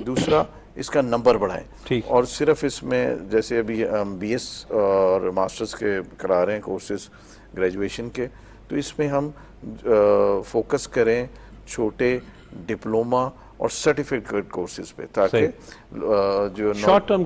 Speaker 2: دوسرا، اس کا نمبر بڑھائیں، اور صرف اس میں جیسے ابھی ہم بی ایس اور ماسٹرز کے کرا رہے ہیں کورسز، گریجویشن کے. تو اس میں ہم فوکس کریں چھوٹے ڈپلوما اور سرٹیفکیٹ کورسز پہ, تاکہ جو
Speaker 1: شارٹ ٹرم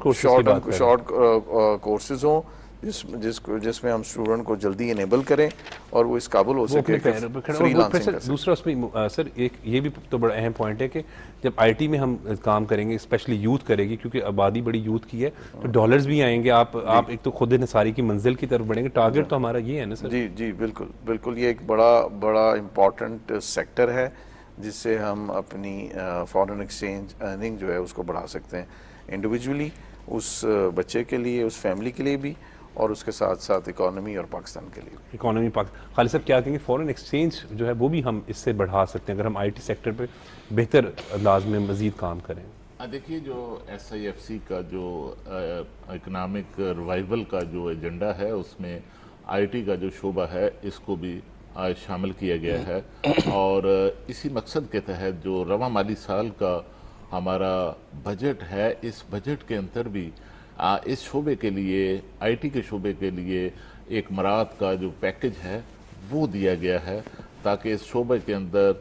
Speaker 2: کورسز ہوں جس میں ہم اسٹوڈنٹ کو جلدی انیبل کریں اور وہ اس قابل ہو سکے کہ فری لانسنگ.
Speaker 1: دوسرا اس میں سر ایک یہ بھی تو بڑا اہم پوائنٹ ہے کہ جب آئی ٹی میں ہم کام کریں گے, اسپیشلی یوتھ کرے گی, کیونکہ آبادی بڑی یوتھ کی ہے, تو ڈالرز بھی آئیں گے. آپ ایک تو خود انحصاری کی منزل کی طرف بڑھیں گے. ٹارگیٹ تو ہمارا یہ ہے نا سر.
Speaker 2: جی بالکل یہ ایک بڑا امپورٹنٹ سیکٹر ہے جس سے ہم اپنی فارن ایکسچینج ارننگ جو ہے اس کو بڑھا سکتے ہیں, انڈیویجولی اس بچے کے لیے, اس فیملی کے لیے بھی, اور اس کے ساتھ ساتھ اکانومی اور پاکستان کے لیے.
Speaker 1: اکانومی خالد صاحب کیا کہیں گے, فورن ایکسچینج جو ہے وہ بھی ہم اس سے بڑھا سکتے ہیں اگر ہم آئی ٹی سیکٹر پہ بہتر انداز میں مزید کام کریں؟
Speaker 3: دیکھیے جو SIFC کا جو اکنامک ریوائول کا جو ایجنڈا ہے اس میں IT کا جو شعبہ ہے اس کو بھی شامل کیا گیا ہے, اور اسی مقصد کے تحت جو رواں مالی سال کا ہمارا بجٹ ہے, اس بجٹ کے اندر بھی اس شعبے کے لیے, IT کے شعبے کے لیے ایک مراعات کا جو پیکج ہے وہ دیا گیا ہے, تاکہ اس شعبے کے اندر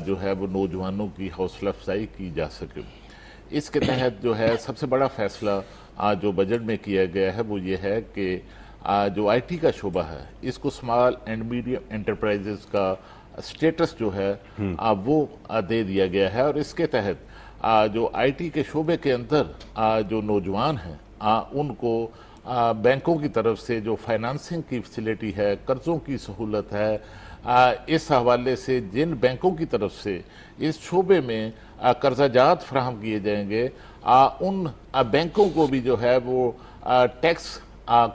Speaker 3: جو ہے وہ نوجوانوں کی حوصلہ افزائی کی جا سکے. اس کے تحت جو ہے سب سے بڑا فیصلہ جو بجٹ میں کیا گیا ہے وہ یہ ہے کہ جو IT کا شعبہ ہے اس کو اسمال اینڈ میڈیم انٹرپرائزز کا سٹیٹس جو ہے وہ دے دیا گیا ہے, اور اس کے تحت جو IT کے شعبے کے اندر جو نوجوان ہیں ان کو بینکوں کی طرف سے جو فائنانسنگ کی فیسلٹی ہے, قرضوں کی سہولت ہے, اس حوالے سے جن بینکوں کی طرف سے اس شعبے میں قرضہ جات فراہم کیے جائیں گے, ان بینکوں کو بھی جو ہے وہ ٹیکس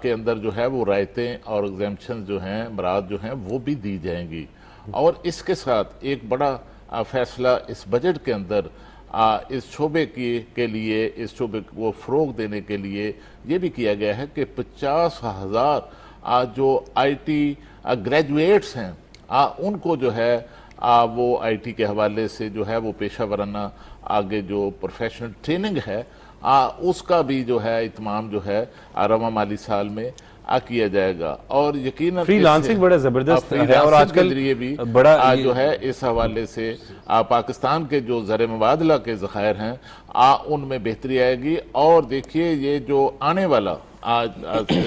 Speaker 3: کے اندر جو ہے وہ رعایتیں اور ایگزیمپشن جو ہیں, مراعات جو ہیں وہ بھی دی جائیں گی. اور اس کے ساتھ ایک بڑا فیصلہ اس بجٹ کے اندر اس شعبے کے لیے, اس شعبے کو فروغ دینے کے لیے یہ بھی کیا گیا ہے کہ 50,000 جو IT گریجویٹس ہیں ان کو جو ہے وہ IT کے حوالے سے جو ہے وہ پیشہ ورانہ آگے جو پروفیشنل ٹریننگ ہے اس کا بھی جو ہے اہتمام جو ہے رواں مالی سال میں کیا جائے گا. اور یقیناً
Speaker 1: فری لانسنگ بڑا زبردست ہے, اور آج کل
Speaker 3: بھی
Speaker 1: بڑا
Speaker 3: جو ہے اس حوالے سے پاکستان کے جو زر مبادلہ کے ذخائر ہیں ان میں بہتری آئے گی. اور دیکھیے یہ جو آنے والا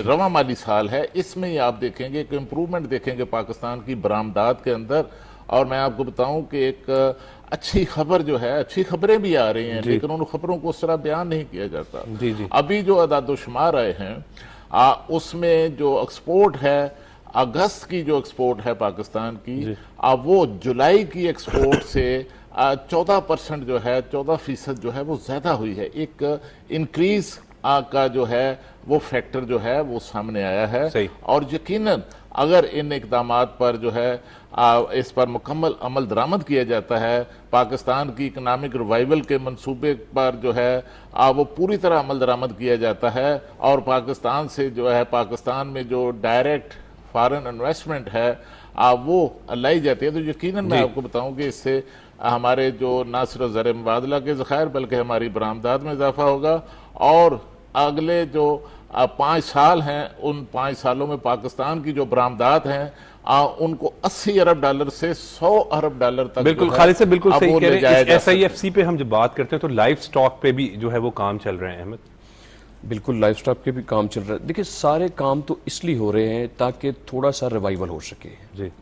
Speaker 3: رواں مالی سال ہے اس میں آپ دیکھیں گے کہ امپروومنٹ دیکھیں گے پاکستان کی برآمدات کے اندر. اور میں آپ کو بتاؤں کہ ایک اچھی خبر جو ہے, اچھی خبریں بھی آ رہی ہیں لیکن ان خبروں کو اس طرح بیان نہیں کیا جاتا. ابھی جو اعداد و شمار آئے ہیں اس میں جو ایکسپورٹ ہے, اگست کی جو ایکسپورٹ ہے پاکستان کی, وہ جولائی کی ایکسپورٹ سے 14% جو ہے, 14% جو ہے وہ زیادہ ہوئی ہے. ایک انکریز کا جو ہے وہ فیکٹر جو ہے وہ سامنے آیا ہے. اور یقیناً اگر ان اقدامات پر جو ہے اس پر مکمل عمل درآمد کیا جاتا ہے, پاکستان کی اکنامک ریوائول کے منصوبے پر جو ہے وہ پوری طرح عمل درآمد کیا جاتا ہے, اور پاکستان سے جو ہے پاکستان میں جو ڈائریکٹ فارن انویسٹمنٹ ہے وہ لائی جاتی ہے, تو یقیناً میں آپ کو بتاؤں کہ اس سے ہمارے جو نہ صرف زر مبادلہ کے ذخائر بلکہ ہماری برآمدات میں اضافہ ہوگا. اور اگلے جو 5 سال ہیں ان 5 سالوں میں پاکستان کی جو برآمدات ہیں ان کو $80 ارب سے $100 ارب تک.
Speaker 1: بالکل خالد سے بالکل صحیح کہہ رہے ہیں. SIFC پہ ہم جب بات کرتے ہیں تو لائف سٹاک پہ بھی جو ہے وہ کام چل رہے ہیں. احمد
Speaker 4: بالکل لائف سٹاک کے بھی کام چل رہا ہے. دیکھیں سارے کام تو اس لیے ہو رہے ہیں تاکہ تھوڑا سا ریوائول ہو سکے,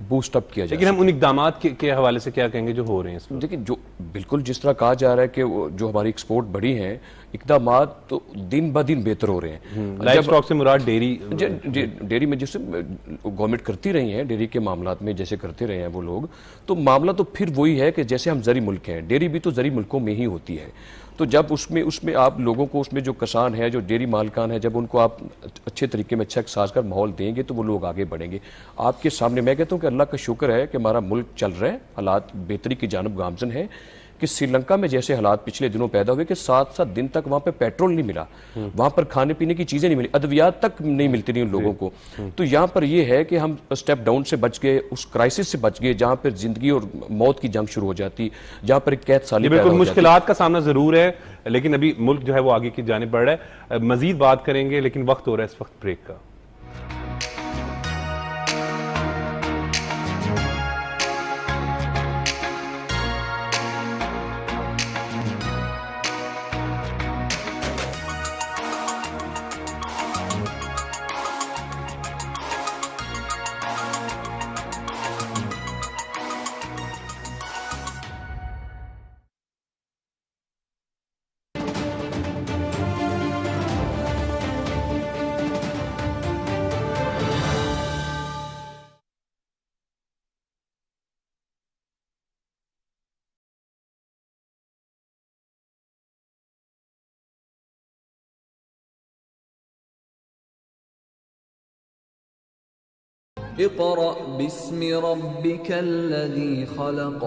Speaker 4: بوسٹ اپ کیا جائے.
Speaker 1: لیکن ہم ان اقدامات کے حوالے سے کیا کہیں گے جو ہو رہے ہیں اس میں؟
Speaker 4: دیکھیں جو بالکل جس طرح کہا جا رہا ہے کہ جو ہماری ایکسپورٹ بڑھی ہیں, اقدامات تو دن بہ دن بہتر ہو رہے ہیں.
Speaker 1: لائف سٹاک سے مراد ڈیری,
Speaker 4: ڈیری میں جیسے گورنمنٹ کرتی رہی ہیں, ڈیری کے معاملات میں جیسے کرتے رہے ہیں وہ لوگ, تو معاملہ تو پھر وہی ہے کہ جیسے ہم زرعی ملک ہیں, ڈیری بھی تو زرعی ملکوں میں ہی ہوتی ہے. تو جب اس میں آپ لوگوں کو, اس میں جو کسان ہیں, جو ڈیری مالکان ہیں, جب ان کو آپ اچھے طریقے میں اچھا سازگار ماحول دیں گے تو وہ لوگ آگے بڑھیں گے. آپ کے سامنے میں کہتا ہوں کہ اللہ کا شکر ہے کہ ہمارا ملک چل رہا ہے, حالات بہتری کی جانب گامزن ہے. کہ سری لنکا میں جیسے حالات پچھلے دنوں پیدا ہوئے کہ 7 دن تک وہاں پہ پیٹرول نہیں ملا, وہاں پر کھانے پینے کی چیزیں نہیں ملی, ادویات تک نہیں ملتی تھیں ان لوگوں کو. تو یہاں پر یہ ہے کہ ہم سٹیپ ڈاؤن سے بچ گئے, اس کرائسس سے بچ گئے جہاں پر زندگی اور موت کی جنگ شروع ہو جاتی, جہاں پر ایک قید سالی پیدا ہو جاتی.
Speaker 1: مشکلات کا سامنا ضرور ہے لیکن ابھی ملک جو ہے وہ آگے کی جانب بڑھ رہا ہے. مزید بات کریں گے لیکن وقت ہو رہا ہے اس وقت بریک کا.
Speaker 11: اقرأ باسم ربك الذي خلق.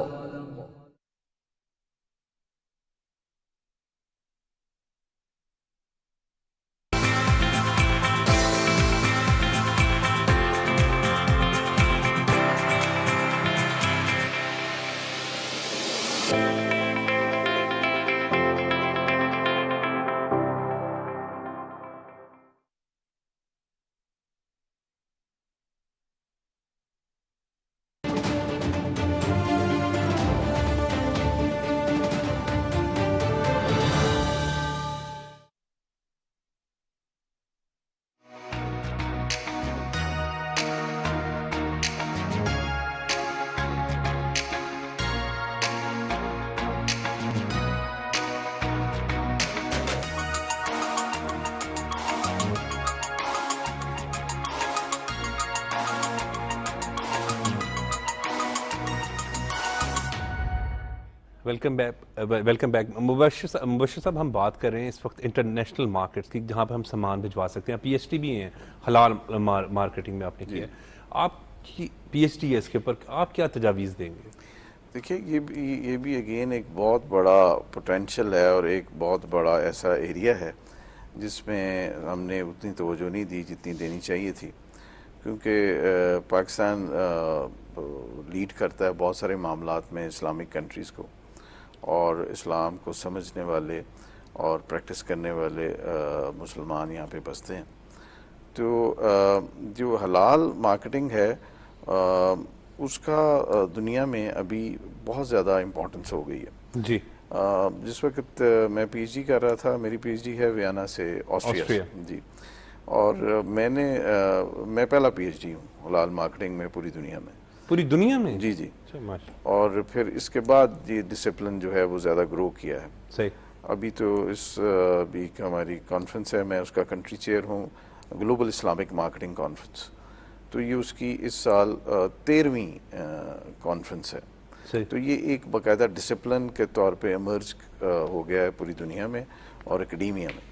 Speaker 1: Welcome back. مبشر صاحب, ہم بات کر رہے ہیں اس وقت انٹرنیشنل مارکیٹس کی جہاں پہ ہم سامان بھجوا سکتے ہیں. پی ایچ ڈی بھی ہیں حلال مارکیٹنگ میں آپ نے کیا ہے. آپ کی پی ایچ ڈی ہے اس کے اوپر, آپ کیا تجاویز دیں گے؟
Speaker 2: دیکھیے یہ بھی اگین ایک بہت بڑا پوٹینشیل ہے اور ایک بہت بڑا ایسا ایریا ہے جس میں ہم نے اتنی توجہ نہیں دی جتنی دینی چاہیے تھی, کیونکہ پاکستان لیڈ کرتا ہے بہت سارے معاملات میں اسلامک کنٹریز کو, اور اسلام کو سمجھنے والے اور پریکٹس کرنے والے مسلمان یہاں پہ بستے ہیں. تو جو حلال مارکیٹنگ ہے اس کا دنیا میں ابھی بہت زیادہ امپورٹنس ہو گئی ہے.
Speaker 1: جی.
Speaker 2: جس وقت میں پی ایچ ڈی کر رہا تھا, میری پی ایچ ڈی ہے ویانا سے, آسٹریا سے. جی. اور میں پہلا پی ایچ ڈی ہوں حلال مارکیٹنگ میں پوری دنیا میں.
Speaker 1: پوری دنیا میں؟
Speaker 2: جی جی. اور پھر اس کے بعد یہ ڈسپلن جو ہے وہ زیادہ گرو کیا ہے.
Speaker 1: صحیح.
Speaker 2: ابھی تو بھی ہماری کانفرنس ہے, میں اس کا کنٹری چیئر ہوں, گلوبل اسلامک مارکیٹنگ کانفرنس. تو یہ اس کی اس سال 13ویں کانفرنس ہے. تو یہ ایک باقاعدہ ڈسپلن کے طور پہ ایمرج ہو گیا ہے پوری دنیا میں اور اکیڈیمیا میں.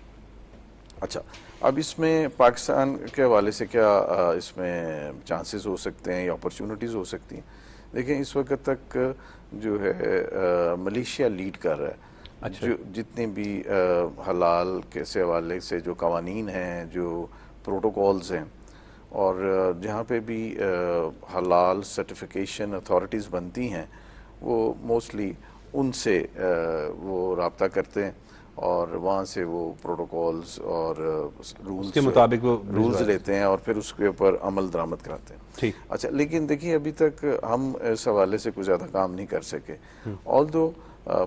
Speaker 2: اچھا, اب اس میں پاکستان کے حوالے سے کیا اس میں چانسز ہو سکتے ہیں یا اپرچونٹیز ہو سکتی ہیں؟ دیکھیں, اس وقت تک جو ہے ملیشیا لیڈ کر رہا ہے. جو جتنے بھی حلال کے سے حوالے سے جو قوانین ہیں, جو پروٹوکولز ہیں, اور جہاں پہ بھی حلال سرٹیفیکیشن اتھارٹیز بنتی ہیں, وہ موسٹلی ان سے وہ رابطہ کرتے ہیں اور وہاں سے وہ پروٹوکولز اور رولز
Speaker 1: کے مطابق وہ
Speaker 2: رولز لیتے ہیں اور پھر اس کے اوپر عمل درآمد کراتے ہیں.
Speaker 1: ٹھیک.
Speaker 2: اچھا, لیکن دیکھیے ابھی تک ہم اس حوالے سے کوئی زیادہ کام نہیں کر سکے. آلدو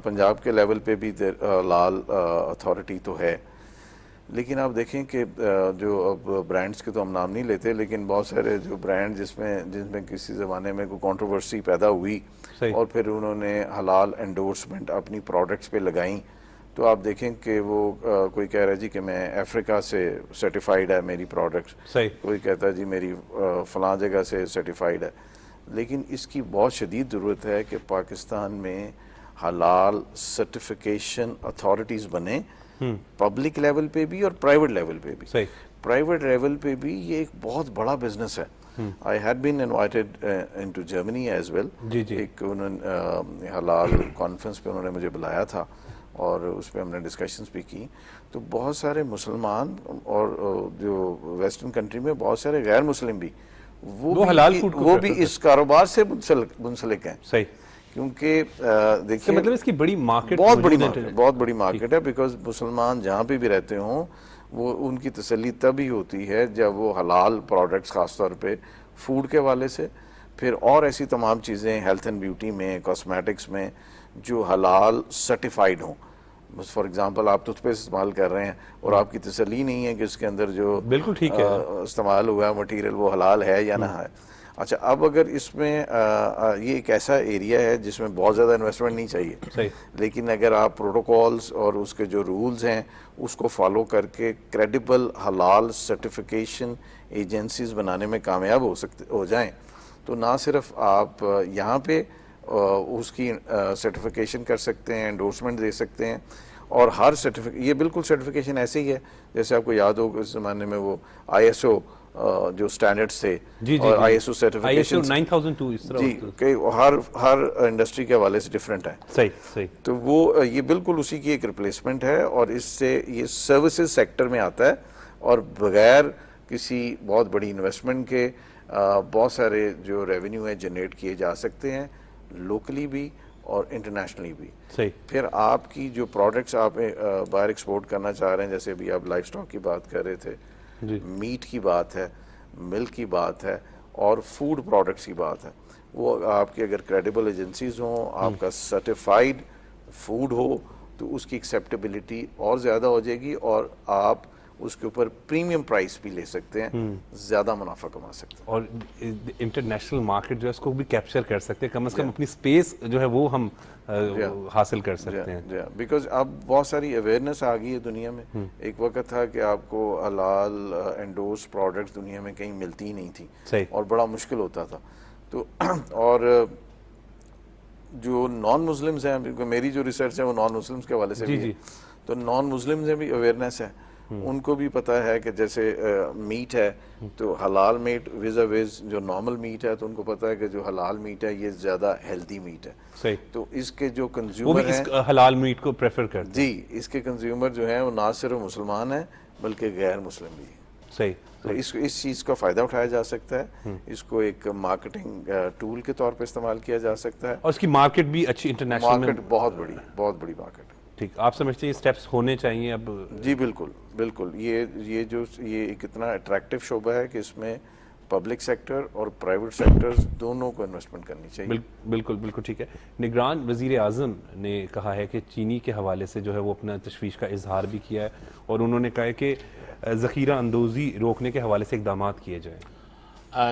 Speaker 2: پنجاب کے لیول پہ بھی حلال اتھارٹی تو ہے, لیکن آپ دیکھیں کہ جو اب برانڈز کے تو ہم نام نہیں لیتے, لیکن بہت سارے جو برانڈ جس میں کسی زمانے میں کوئی کنٹروورسی پیدا ہوئی اور پھر انہوں نے حلال انڈورسمنٹ اپنی پروڈکٹس پہ لگائیں, تو آپ دیکھیں کہ وہ کوئی کہہ رہا ہے جی کہ میں افریقہ سے سرٹیفائیڈ ہے میری پروڈکٹ, کوئی کہتا ہے جی میری فلاں جگہ سے سرٹیفائیڈ ہے. لیکن اس کی بہت شدید ضرورت ہے کہ پاکستان میں حلال سرٹیفیکیشن اتھارٹیز بنیں, پبلک لیول پہ بھی اور پرائیویٹ لیول پہ بھی. پرائیویٹ لیول پہ بھی یہ ایک بہت بڑا بزنس ہے. I had been invited into Germany as well. ایک انہوں حلال کانفرنس پہ انہوں نے مجھے بلایا تھا اور اس پہ ہم نے ڈسکشنز بھی کی. تو بہت سارے مسلمان اور جو ویسٹرن کنٹری میں بہت سارے غیر مسلم بھی وہ بھی اس کاروبار سے منسلک ہیں.
Speaker 1: صحیح.
Speaker 2: کیونکہ دیکھیے
Speaker 1: مطلب اس کی بڑی مارکیٹ
Speaker 2: بہت بڑی مارکیٹ ہے, بیکاز مسلمان جہاں پہ بھی رہتے ہوں وہ ان کی تسلی تب ہی ہوتی ہے جب وہ حلال پروڈکٹس خاص طور پہ فوڈ کے حوالے سے, پھر اور ایسی تمام چیزیں ہیلتھ اینڈ بیوٹی میں, کاسمیٹکس میں جو حلال سرٹیفائیڈ ہوں. بس فار ایگزامپل آپ ٹوتھ پیسٹ استعمال کر رہے ہیں اور آپ کی تسلی نہیں ہے کہ اس کے اندر جو
Speaker 1: بالکل ٹھیک ہے
Speaker 2: استعمال ہوا ہے مٹیریل وہ حلال ہے یا نہ ہے. اچھا, اب اگر اس میں یہ ایک ایسا ایریا ہے جس میں بہت زیادہ انویسٹمنٹ نہیں چاہیے, لیکن اگر آپ پروٹوکولز اور اس کے جو رولز ہیں اس کو فالو کر کے کریڈیبل حلال سرٹیفیکیشن ایجنسیز بنانے میں کامیاب ہو جائیں, تو نہ صرف آپ یہاں پہ اس کی سرٹیفیکیشن کر سکتے ہیں, انڈورسمنٹ دے سکتے ہیں, اور ہر یہ بالکل سرٹیفیکیشن ایسے ہی ہے جیسے آپ کو یاد ہو اس زمانے میں وہ ISO جو سٹینڈرڈز تھے
Speaker 1: جی
Speaker 2: اور
Speaker 1: جی
Speaker 2: ISO certification
Speaker 1: ISO 9002 اس طرح
Speaker 2: جی کہ ہر انڈسٹری کے حوالے سے ڈفرینٹ ہے.
Speaker 1: صحیح صحیح.
Speaker 2: تو وہ یہ بالکل اسی کی ایک ریپلیسمنٹ ہے اور اس سے یہ سروسز سیکٹر میں آتا ہے اور بغیر کسی بہت بڑی انویسٹمنٹ کے بہت سارے جو ریونیو ہیں جنریٹ کیے جا سکتے ہیں لوکلی بھی اور انٹرنیشنلی بھی.
Speaker 1: صحیح.
Speaker 2: پھر آپ کی جو پروڈکٹس آپ باہر ایکسپورٹ کرنا چاہ رہے ہیں جیسے ابھی آپ لائف سٹاک کی بات کر رہے تھے, میٹ کی بات ہے, ملک کی بات ہے اور فوڈ پروڈکٹس کی بات ہے, وہ آپ کی اگر کریڈیبل ایجنسیز ہوں, آپ کا سرٹیفائیڈ فوڈ ہو تو اس کی ایکسیپٹیبلٹی اور زیادہ ہو جائے گی اور آپ اس کے اوپر پریمیم پرائس بھی لے سکتے ہیں, زیادہ منافع کما سکتے ہیں
Speaker 1: اور انٹرنیشنل مارکیٹ جو ہے اس کو بھی کیپچر کر سکتے ہیں, کم از کم اپنی سپیس جو ہے وہ ہم حاصل کر سکتے ہیں.
Speaker 2: بیکاز اب بہت ساری اویئرنیس آ گئی ہے دنیا میں. ایک وقت تھا کہ آپ کو حلال انڈورس پروڈکٹس دنیا میں کہیں ملتی ہی نہیں تھی اور بڑا مشکل ہوتا تھا. تو اور جو نان مسلمز ہیں, میری جو ریسرچ ہے وہ نان مسلمز کے حوالے سے بھی ہے, تو نان مسلمز میں بھی اویئرنیس ہے, ان کو بھی پتہ ہے کہ جیسے میٹ ہے تو حلال میٹ ویزا ویز جو نارمل میٹ ہے تو ان کو پتہ ہے کہ جو حلال میٹ ہے یہ زیادہ ہیلدی میٹ ہے.
Speaker 1: صحیح.
Speaker 2: تو اس کے جو کنزیومر ہیں
Speaker 1: وہ حلال میٹ کو پریفر کرتے ہیں.
Speaker 2: جی, اس کے کنزیومر جو ہیں وہ نہ صرف مسلمان ہیں بلکہ غیر مسلم بھی ہیں.
Speaker 1: صحیح.
Speaker 2: تو اس چیز کا فائدہ اٹھایا جا سکتا ہے, اس کو ایک مارکیٹنگ ٹول کے طور پہ استعمال کیا جا سکتا ہے.
Speaker 1: اور اس کی مارکیٹ بھی اچھی انٹرنیشنل
Speaker 2: مارکیٹ بہت بڑی مارکیٹ ہے.
Speaker 1: ٹھیک, آپ سمجھتے ہیں یہ سٹیپس ہونے چاہیے اب؟
Speaker 2: جی بالکل بالکل. یہ ایک اتنا اٹریکٹیو شعبہ ہے کہ اس میں پبلک سیکٹر اور پرائیویٹ سیکٹر دونوں کو انویسٹمنٹ کرنی چاہیے.
Speaker 1: بالکل بالکل ٹھیک ہے. نگران وزیر اعظم نے کہا ہے کہ چینی کے حوالے سے جو ہے وہ اپنا تشویش کا اظہار بھی کیا ہے اور انہوں نے کہا ہے کہ ذخیرہ اندوزی روکنے کے حوالے سے اقدامات کیے جائیں.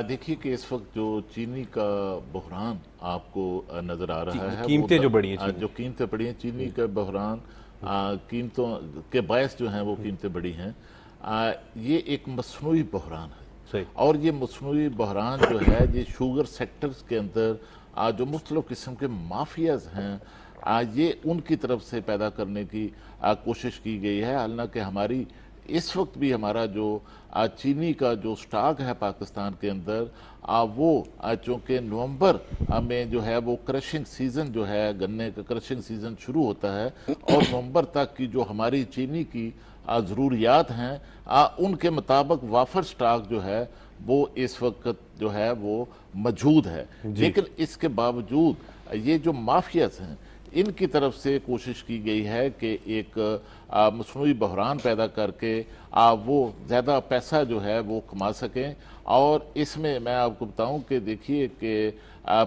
Speaker 3: دیکھیے کہ اس وقت جو چینی کا بحران آپ کو نظر آ رہا ہے,
Speaker 1: قیمتیں جو بڑھی ہیں,
Speaker 3: جو قیمتیں بڑھی ہیں, چینی کا بحران قیمتوں کے باعث جو ہیں وہ قیمتیں بڑھی ہیں, یہ ایک مصنوعی بحران ہے. اور یہ مصنوعی بحران جو ہے یہ شوگر سیکٹرز کے اندر جو مختلف قسم کے مافیاز ہیں یہ ان کی طرف سے پیدا کرنے کی کوشش کی گئی ہے. حالانکہ ہماری اس وقت بھی ہمارا جو چینی کا جو سٹاک ہے پاکستان کے اندر وہ چونکہ نومبر میں جو ہے وہ کرشنگ سیزن جو ہے گنے کا کرشنگ سیزن شروع ہوتا ہے اور نومبر تک کی جو ہماری چینی کی ضروریات ہیں ان کے مطابق وافر سٹاک جو ہے وہ اس وقت جو ہے وہ موجود ہے. لیکن اس کے باوجود یہ جو مافیاز ہیں ان کی طرف سے کوشش کی گئی ہے کہ ایک مصنوعی بحران پیدا کر کے وہ زیادہ پیسہ جو ہے وہ کما سکیں. اور اس میں آپ کو بتاؤں کہ دیکھیے کہ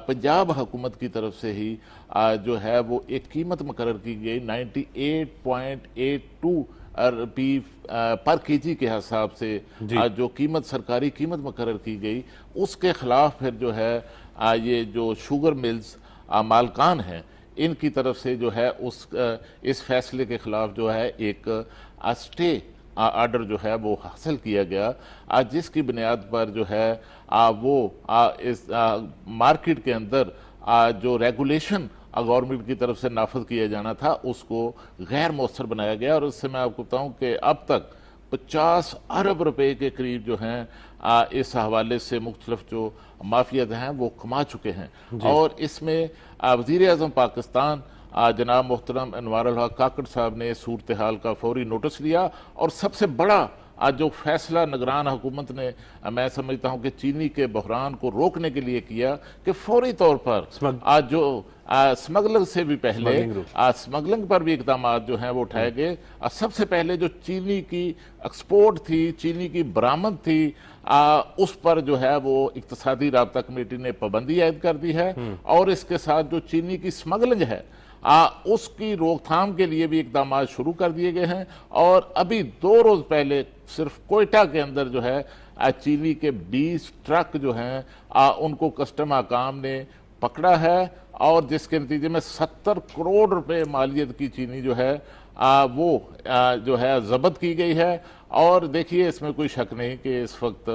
Speaker 3: پنجاب حکومت کی طرف سے ہی جو ہے وہ ایک قیمت مقرر کی گئی 98.82 روپی پر کے جی کے حساب سے جو قیمت سرکاری قیمت مقرر کی گئی, اس کے خلاف پھر جو ہے یہ جو شوگر ملز مالکان ہیں ان کی طرف سے جو ہے اس فیصلے کے خلاف جو ہے ایک اسٹے آرڈر جو ہے وہ حاصل کیا گیا, جس کی بنیاد پر جو ہے وہ اس مارکیٹ کے اندر جو ریگولیشن گورنمنٹ کی طرف سے نافذ کیا جانا تھا اس کو غیر مؤثر بنایا گیا. اور اس سے میں آپ کو بتاؤں کہ اب تک 50 ارب روپے کے قریب جو ہیں اس حوالے سے مختلف جو مافیات ہیں وہ کما چکے ہیں. اور اس میں وزیر اعظم پاکستان جناب محترم انوار الحق کاکڑ صاحب نے صورتحال کا فوری نوٹس لیا اور سب سے بڑا جو فیصلہ نگران حکومت نے میں سمجھتا ہوں کہ چینی کے بحران کو روکنے کے لیے کیا کہ فوری طور پر جو سمگلنگ سے بھی پہلے سمگلنگ پر بھی اقدامات جو ہیں وہ اٹھائے گئے. سب سے پہلے جو چینی کی ایکسپورٹ تھی, چینی کی برآمد تھی, اس پر جو ہے وہ اقتصادی رابطہ کمیٹی نے پابندی عائد کر دی ہے. اور اس کے ساتھ جو چینی کی سمگلنگ ہے اس کی روک تھام کے لیے بھی اقدامات شروع کر دیے گئے ہیں. اور ابھی 2 روز پہلے صرف کوئٹہ کے اندر جو ہے چینی کے 20 ٹرک جو ہیں ان کو کسٹم حکام نے پکڑا ہے اور جس کے نتیجے میں 70 کروڑ روپے مالیت کی چینی جو ہے وہ جو ہے ضبط کی گئی ہے. اور دیکھیے اس میں کوئی شک نہیں کہ اس وقت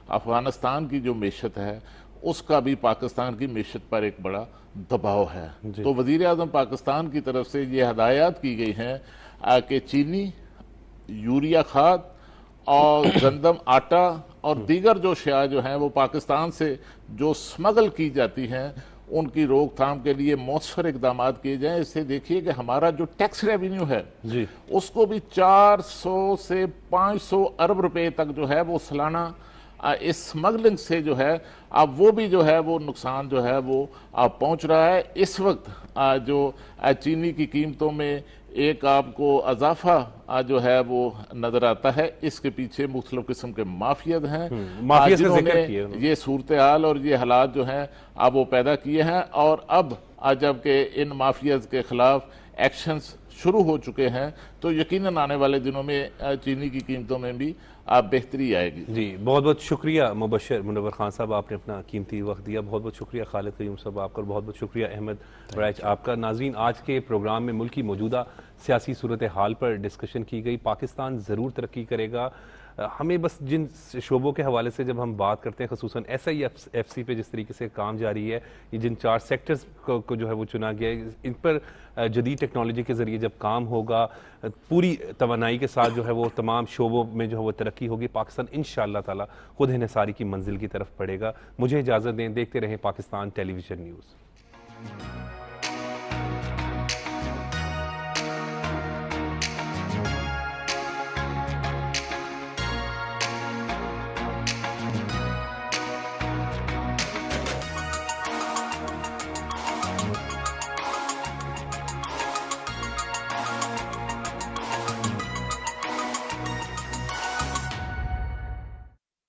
Speaker 3: افغانستان کی جو معیشت ہے اس کا بھی پاکستان کی معیشت پر ایک بڑا دباؤ ہے. تو وزیر اعظم پاکستان کی طرف سے یہ ہدایات کی گئی ہیں کہ چینی, یوریا کھاد اور گندم آٹا اور دیگر جو شیاء جو ہیں وہ پاکستان سے جو سمگل کی جاتی ہیں ان کی روک تھام کے لیے مؤثر اقدامات کیے جائیں. اس سے دیکھیے کہ ہمارا جو ٹیکس ریونیو ہے اس کو بھی 400 سے 500 ارب روپے تک جو ہے وہ سالانہ اس سمگلنگ سے جو ہے اب وہ بھی جو ہے وہ نقصان جو ہے وہ پہنچ رہا ہے. اس وقت جو چینی کی قیمتوں میں ایک آپ کو اضافہ جو ہے وہ نظر آتا ہے. اس کے پیچھے مختلف قسم کے مافیات ہیں جنہوں نے یہ صورتحال اور یہ حالات جو ہیں اب وہ پیدا کیے ہیں, اور اب جبکہ ان مافیاز کے خلاف ایکشنز شروع ہو چکے ہیں تو یقیناً آنے والے دنوں میں چینی کی قیمتوں میں بھی بہتری آئے گی.
Speaker 1: جی بہت بہت شکریہ مبشر منور خان صاحب, آپ نے اپنا قیمتی وقت دیا. بہت بہت شکریہ خالد قیوم صاحب آپ کا, بہت بہت شکریہ احمد رائچ آپ کا. ناظرین, آج کے پروگرام میں ملک کی موجودہ سیاسی صورتحال پر ڈسکشن کی گئی. پاکستان ضرور ترقی کرے گا. ہمیں بس جن شعبوں کے حوالے سے جب ہم بات کرتے ہیں, خصوصاً SIFC پہ جس طریقے سے کام جاری ہے, یہ جن 4 سیکٹرز کو جو ہے وہ چنا گیا ہے, ان پر جدید ٹیکنالوجی کے ذریعے جب کام ہوگا, پوری توانائی کے ساتھ جو ہے وہ تمام شعبوں میں جو ہے وہ ترقی ہوگی, پاکستان انشاءاللہ تعالی خود انحصاری کی منزل کی طرف بڑھے گا. مجھے اجازت دیں, دیکھتے رہیں پاکستان ٹیلی ویژن نیوز.